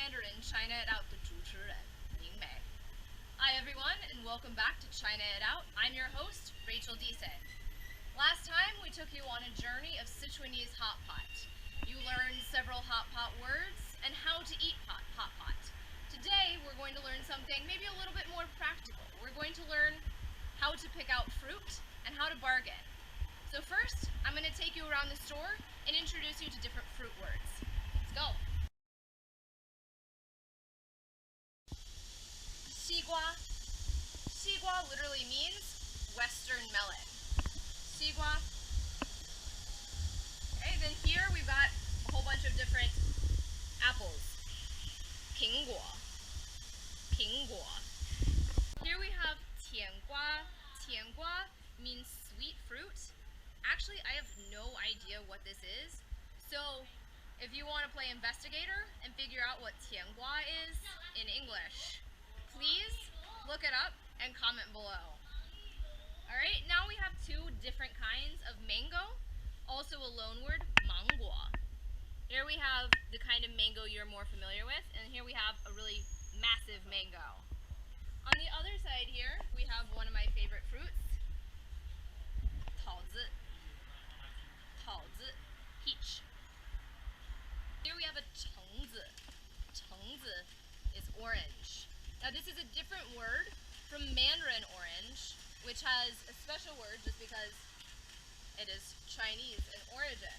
Mandarin China It Out 的主持人林美. Hi everyone and welcome back to China It Out. I'm your host, Rachel Dise. Last time we took you on a journey of Sichuanese hot pot. You learned several hot pot words and how to eat hot pot. Today we're going to learn something maybe a little bit more practical. We're going to learn how to pick out fruit and how to bargain. So first, I'm going to take you around the store and introduce you to different fruit words. Let's go. 西瓜. 西瓜 literally means Western melon. 西瓜. Okay, then here we've got a whole bunch of different apples. 苹果. 苹果. Here we have 甜瓜. 甜瓜 means sweet fruit. Actually, I have no idea what this is. So, if you want to play investigator and figure out what 甜瓜 is in English, please look it up and comment below. Alright, now we have two different kinds of mango. Also a loan word, mangguo. Here we have the kind of mango you're more familiar with, and here we have a really massive mango. On the other side here, we have one of my favorite fruits, 桃子. 桃子, peach. Here we have a 橙子. 橙子 is orange. Now this is a different word from Mandarin orange, which has a special word just because it is Chinese in origin.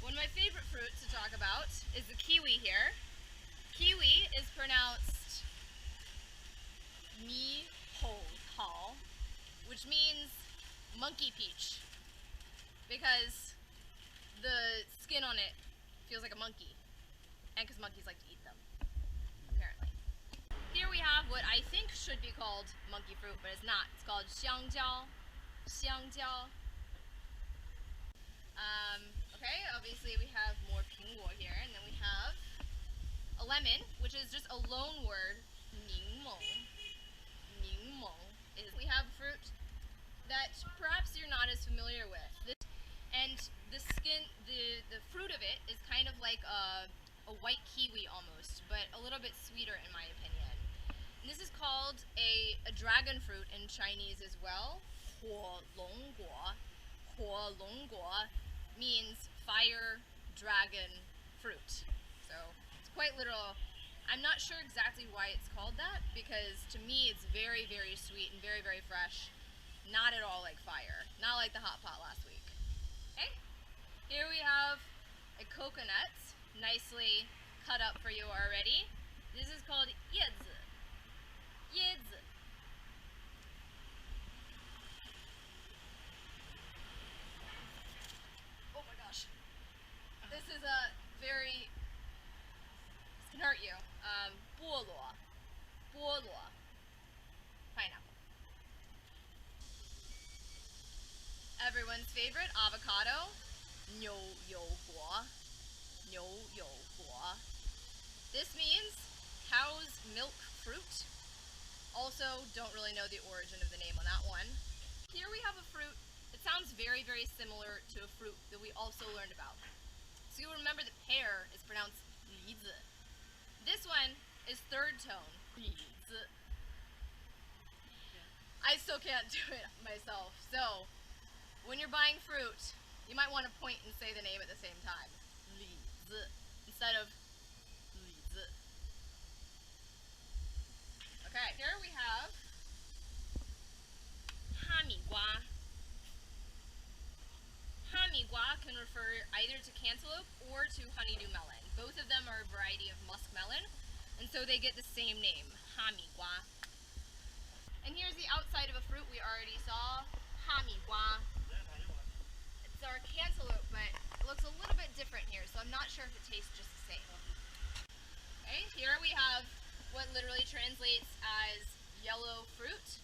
One of my favorite fruits to talk about is the kiwi here. Kiwi is pronounced mi hou tao, which means monkey peach, because the skin on it feels like a monkey, and because monkeys like to eat them, apparently. Here we have what I think should be called monkey fruit, but it's not. It's called 香蕉. 香蕉. Okay, obviously we have more 苹果 here, and then we have a lemon, which is just a loan word, 柠檬. 柠檬 is, we have fruit that perhaps you're not as familiar with. And the skin, the fruit of it is kind of like a white kiwi almost, but a little bit sweeter in my opinion. And this is called a dragon fruit in Chinese as well. 火龙果. 火龙果 means fire dragon fruit. So it's quite literal. I'm not sure exactly why it's called that, because to me it's very, very sweet and very, very fresh. Not at all like fire. Not like the hot pot last week. Okay? Here we have a coconut, nicely cut up for you already. This is called 叶子. 叶子. Oh my gosh. This is a very, this can hurt you. 菠萝. 菠萝. Pineapple. Everyone's favorite, avocado. 牛油果. 牛油果. This means cow's milk fruit. Also, don't really know the origin of the name on that one. Here we have a fruit that sounds very, very similar to a fruit that we also learned about. So you'll remember the pear is pronounced 梨子. This one is third tone, 梨子. I still can't do it myself. So, when you're buying fruit, you might want to point and say the name at the same time. 梨子 instead of 梨子. Okay, here we have 哈密瓜. 哈密瓜 can refer either to cantaloupe or to honeydew melon. Both of them are a variety of muskmelon, and so they get the same name, 哈密瓜. And here's the outside of a fruit we already saw, 哈密瓜. It's our cantaloupe, but it looks a little bit different here, so I'm not sure if it tastes just the same. Okay, here we have what literally translates as yellow fruit,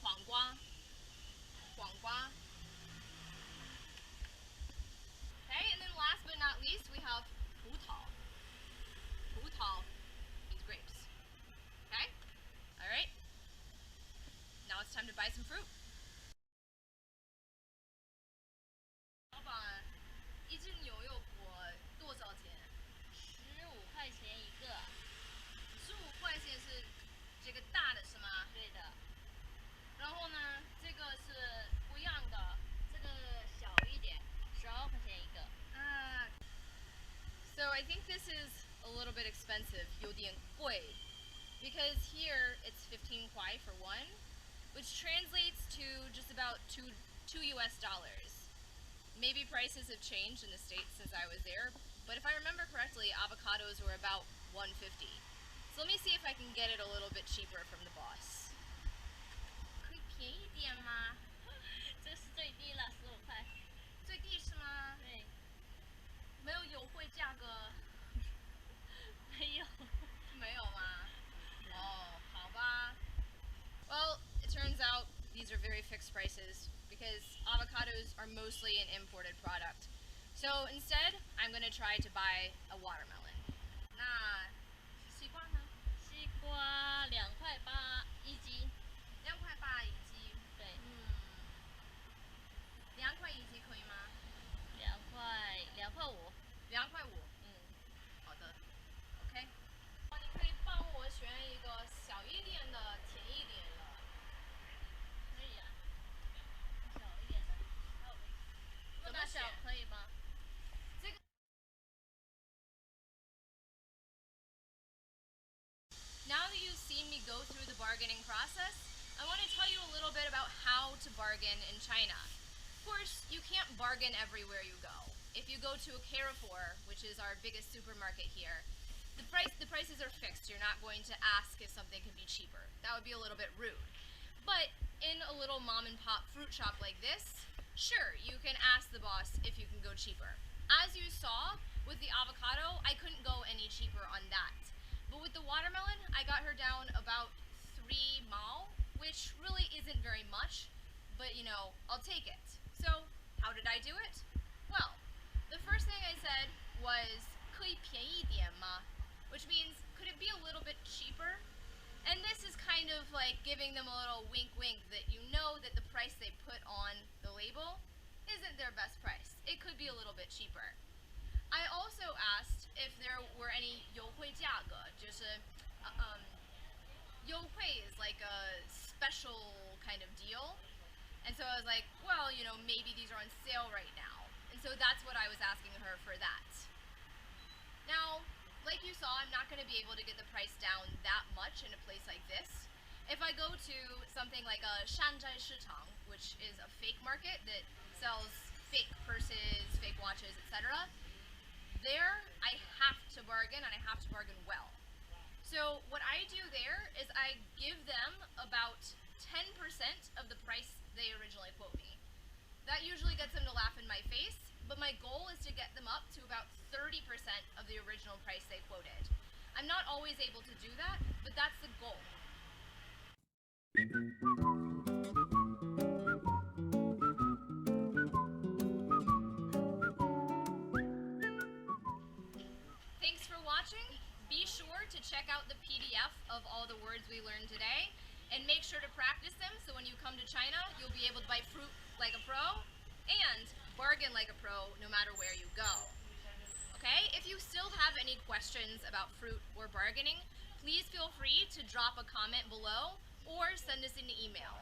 黄瓜. 黄瓜. Okay, and then last but not least, we have 葡萄. 葡萄 means grapes. Okay? Alright. Now it's time to buy some fruit. 老板，一只牛油果多少钱？ expensive, 有点贵. Because here it's 15 kuai for one, which translates to just about two US dollars. Maybe prices have changed in the States since I was there, but if I remember correctly, avocados were about 150. So let me see if I can get it a little bit cheaper from the boss. 可以便宜点吗？这是最低了，15块。最低是吗？对，没有优惠价格。没有。没有吗？哦，好吧。Well, it turns out these are very fixed prices because avocados are mostly an imported product. So instead, I'm going to try to buy a watermelon. 那西瓜呢？西瓜2.8一斤。2.8一斤。对。2块一斤可以吗2.5。2.5。好的。OK。你可以帮我选一个小一点的，甜一点的。可以啊。小一点的。这么小可以吗？ Now that you've seen me go through the bargaining process, I want to tell you a little bit about how to bargain in China. Of course, you can't bargain everywhere you go. If you go to a Carrefour, which is our biggest supermarket here, the prices are fixed. You're not going to ask if something can be cheaper. That would be a little bit rude. But in a little mom and pop fruit shop like this, sure, you can ask the boss if you can go cheaper. As you saw, with the avocado, I couldn't go any cheaper on that. But with the watermelon, I got her down about 3 mao, which really isn't very much, but you know, I'll take it. So, how did I do it? Well, the first thing I said was 可以便宜点吗? Which means, could it be a little bit cheaper? And this is kind of like giving them a little wink wink that you know that the price they put on the label isn't their best price. It could be a little bit cheaper. I also asked if there were any 优惠价格, 就是优惠 is like a special kind of deal. And so I was like, well, you know, maybe these are on sale right now. And so that's what I was asking her for that. Now, like you saw, I'm not going to be able to get the price down that much in a place like this. If I go to something like a Shanzhai Shitang, which is a fake market that sells fake purses, fake watches, etc., there I have to bargain, and I have to bargain well. So what I do there is I give them about 10% of the price they originally quote me. That usually gets them to laugh in my face, but my goal is to get them up to about 30% of the original price they quoted. I'm not always able to do that, but that's the goal. Thanks for watching. Be sure to check out the PDF of all the words we learned today, and make sure to practice them so when you come to China, you'll be able to buy fruit like a pro and bargain like a pro no matter where you go. Okay, if you still have any questions about fruit or bargaining, please feel free to drop a comment below or send us an email.